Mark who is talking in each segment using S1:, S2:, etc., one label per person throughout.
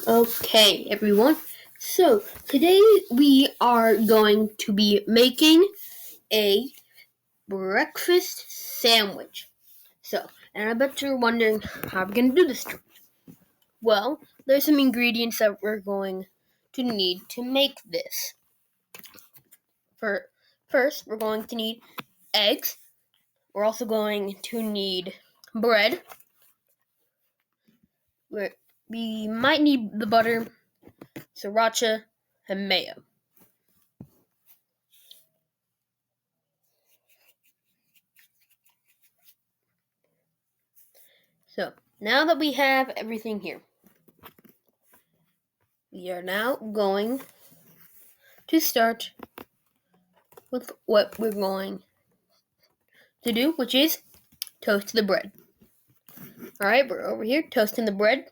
S1: Okay, everyone. So, today we are going to be making a breakfast sandwich. And I bet you're wondering how we're going to do this. Well, there's some ingredients that we're going to need to make this. First, we're going to need eggs. We're also going to need bread. We might need the butter, sriracha, and mayo. So, now that we have everything here, we are now going to start with what we're going to do, which is toast the bread. Alright, we're over here toasting the bread.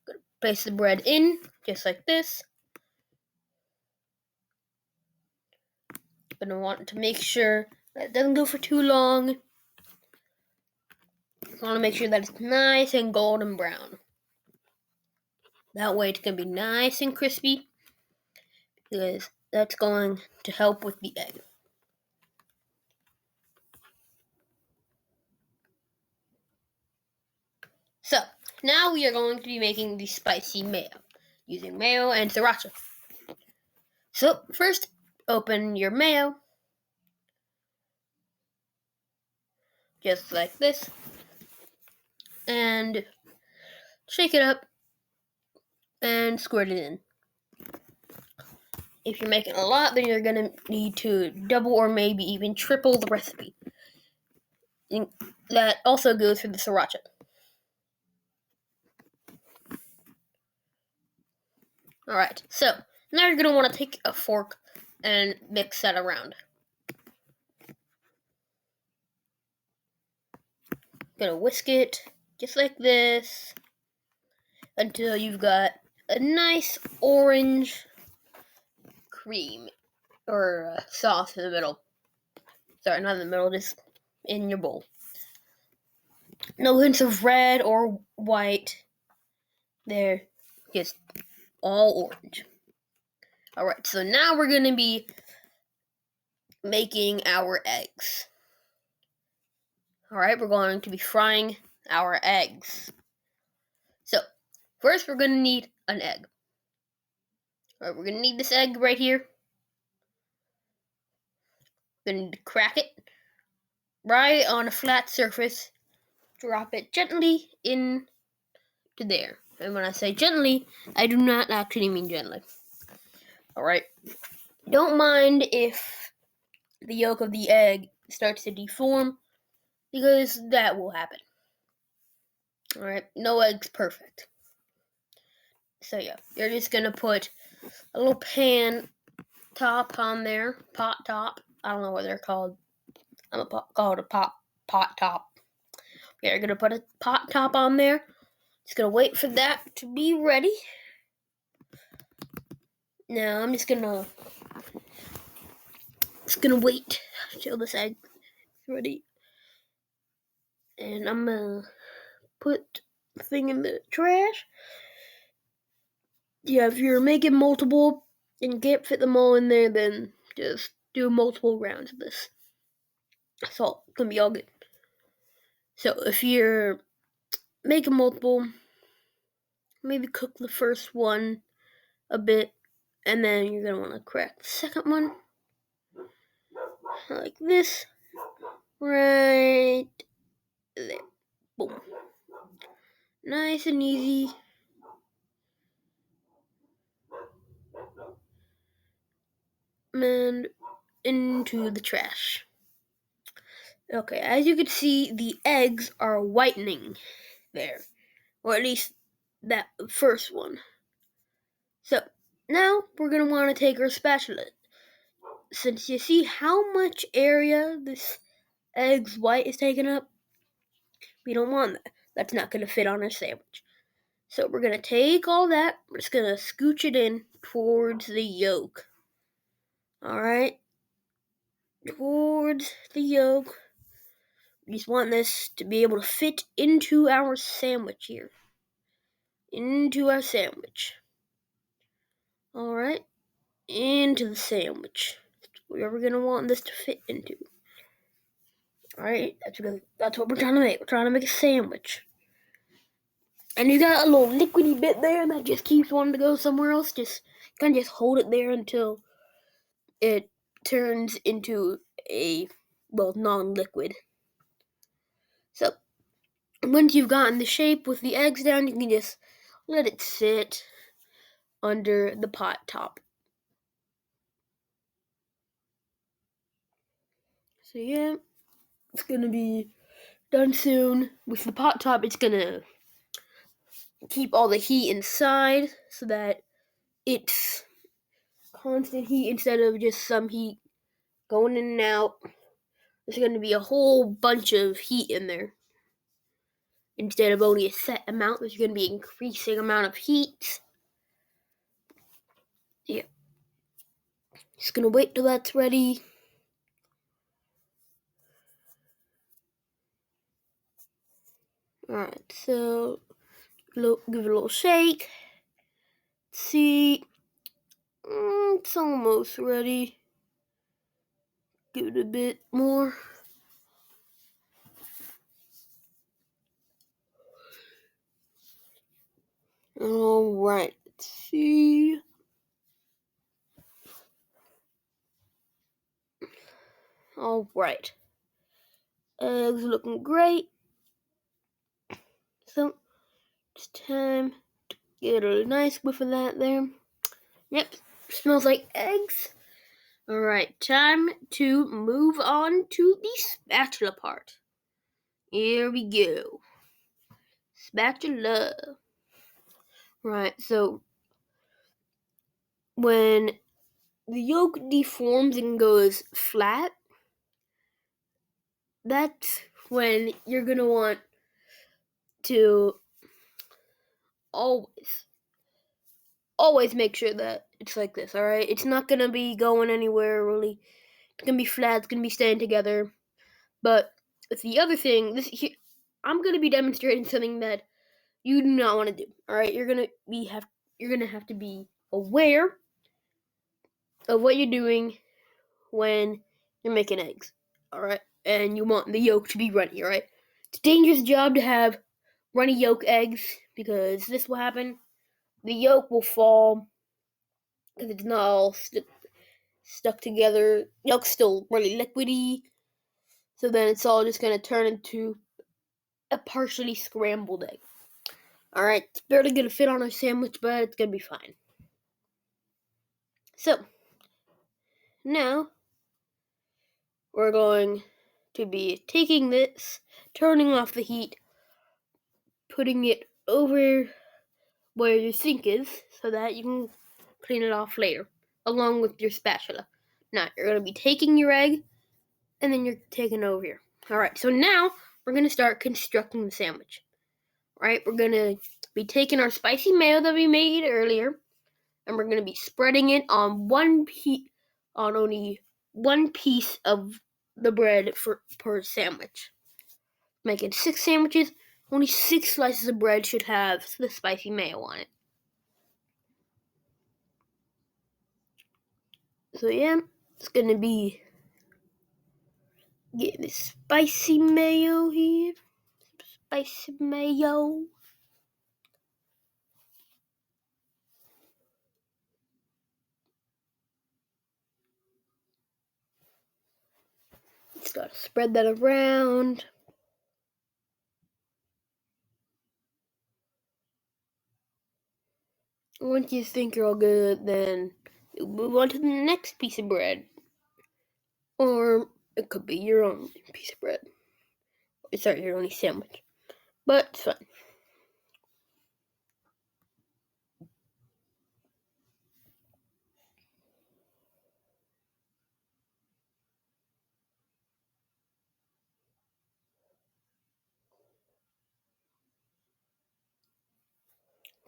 S1: Gonna place the bread in, just like this. Gonna want to make sure that it doesn't go for too long. Want to make sure that it's nice and golden brown. That way it's gonna be nice and crispy, because that's going to help with the egg. So, now we are going to be making the spicy mayo, using mayo and sriracha. So, first, open your mayo, just like this, and shake it up and squirt it in. If you're making a lot, then you're going to need to double or maybe even triple the recipe. And that also goes for the sriracha. Alright, so now you're going to want to take a fork and mix that around. Gonna whisk it just like this until you've got a nice orange cream or sauce in the middle. Sorry, not in the middle, just in your bowl. No hints of red or white. They're just all orange. Alright, so now we're going to be making our eggs. Alright, we're going to be frying our eggs. So, first we're going to need an egg. Alright, we're going to need this egg right here. We're going to need to crack it right on a flat surface. Drop it gently into there. And when I say gently, I do not actually mean gently. Alright. Don't mind if the yolk of the egg starts to deform, because that will happen. Alright, no egg's perfect. So yeah, you're just gonna put a little pan top on there, pot top. I don't know what they're called. I'm gonna call it a pot top. Yeah, you're gonna put a pot top on there. Just gonna wait for that to be ready. Now I'm just gonna wait till this egg is ready. And I'm gonna put the thing in the trash. Yeah, if you're making multiple and you can't fit them all in there, then just do multiple rounds of this. That's all. It's gonna be all good. So if you're making multiple, maybe cook the first one a bit, and then you're gonna want to crack the second one like this, right there. Boom. Nice and easy. And into the trash. Okay, as you can see, the eggs are whitening there, or at least that first one. So now we're gonna want to take our spatula. Since you see how much area this egg's white is taking up, we don't want that. That's not gonna fit on our sandwich. So we're gonna take all that. We're just gonna scooch it in towards the yolk. Alright? Towards the yolk. We just want this to be able to fit into our sandwich here. into our sandwich. Alright, into the sandwich. Whatever we're gonna want this to fit into. Alright, that's what we're trying to make. We're trying to make a sandwich. And you got a little liquidy bit there that just keeps wanting to go somewhere else. Just kind of just hold it there until it turns into a, well, non-liquid. So, once you've gotten the shape with the eggs down, you can just let it sit under the pot top. So yeah, it's gonna be done soon. With the pot top, it's gonna keep all the heat inside so that it's constant heat instead of just some heat going in and out. There's gonna be a whole bunch of heat in there. Instead of only a set amount, there's gonna be an increasing amount of heat. Yeah. Just gonna wait till that's ready. Alright, so give it a little shake. See, it's almost ready. Give it a bit more. Alright, let's see. Alright. Eggs looking great. So, it's time to get a nice whiff of that there. Yep, smells like eggs. Alright, time to move on to the spatula part. Here we go. Spatula. Right, so when the yolk deforms and goes flat, that's when you're gonna want to always make sure that it's like this, alright? It's not gonna be going anywhere really. It's gonna be flat, it's gonna be staying together. But with the other thing, I'm gonna be demonstrating something that you do not want to do. Alright, you're gonna have to be aware of what you're doing when you're making eggs. Alright? And you want the yolk to be runny, alright? It's a dangerous job to have runny yolk eggs because this will happen. The yolk will fall because it's not all stuck together. Yolk's still really liquidy. So then it's all just gonna turn into a partially scrambled egg. Alright, it's barely gonna fit on our sandwich, but it's gonna be fine. So, now we're going to be taking this, turning off the heat, putting it over where your sink is so that you can clean it off later, along with your spatula. Now, you're going to be taking your egg, and then you're taking it over here. Alright, so now we're going to start constructing the sandwich. Alright, we're going to be taking our spicy mayo that we made earlier, and we're going to be spreading it on only one piece of the bread per sandwich. Making 6 sandwiches, only 6 slices of bread should have the spicy mayo on it. So yeah, it's gonna be getting the spicy mayo here. Spicy mayo. Just gotta spread that around. Once you think you're all good, then you move on to the next piece of bread. Or it could be your own piece of bread. Sorry, your only sandwich. But it's fine.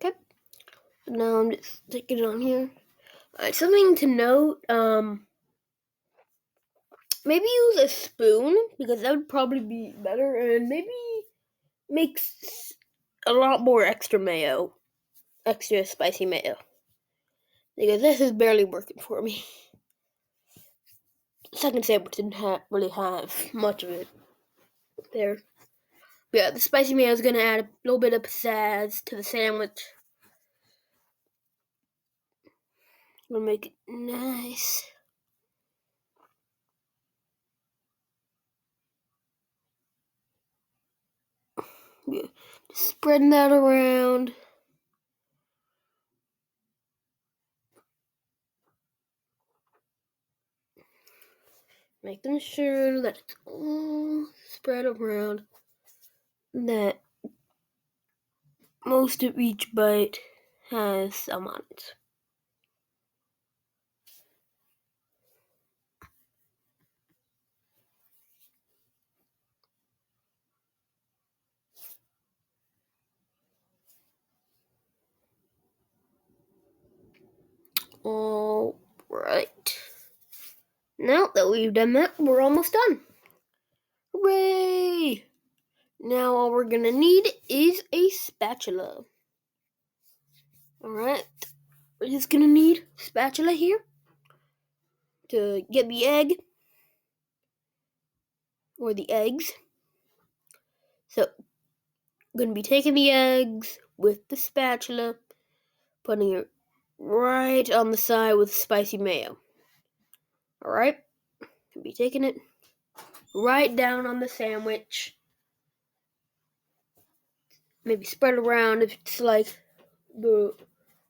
S1: Okay. Now I'm just taking it on here. Alright, something to note, maybe use a spoon, because that would probably be better, and maybe makes a lot more extra mayo. extra spicy mayo. Because this is barely working for me. The second sandwich didn't really have much of it there. But yeah, the spicy mayo is going to add a little bit of pizzazz to the sandwich. I'm going to make it nice. Yeah, just spreading that around. Making sure that it's all spread around. That most of each bite has some on it. All right. Now that we've done that, we're almost done. Hooray! Now all we're gonna need is a spatula. Alright, we're just gonna need a spatula here to get the egg or the eggs. So, I'm gonna be taking the eggs with the spatula, putting it right on the side with spicy mayo. Alright, gonna be taking it right down on the sandwich. Maybe spread around if it's like the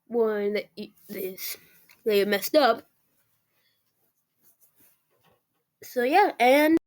S1: one that you messed up. So yeah, and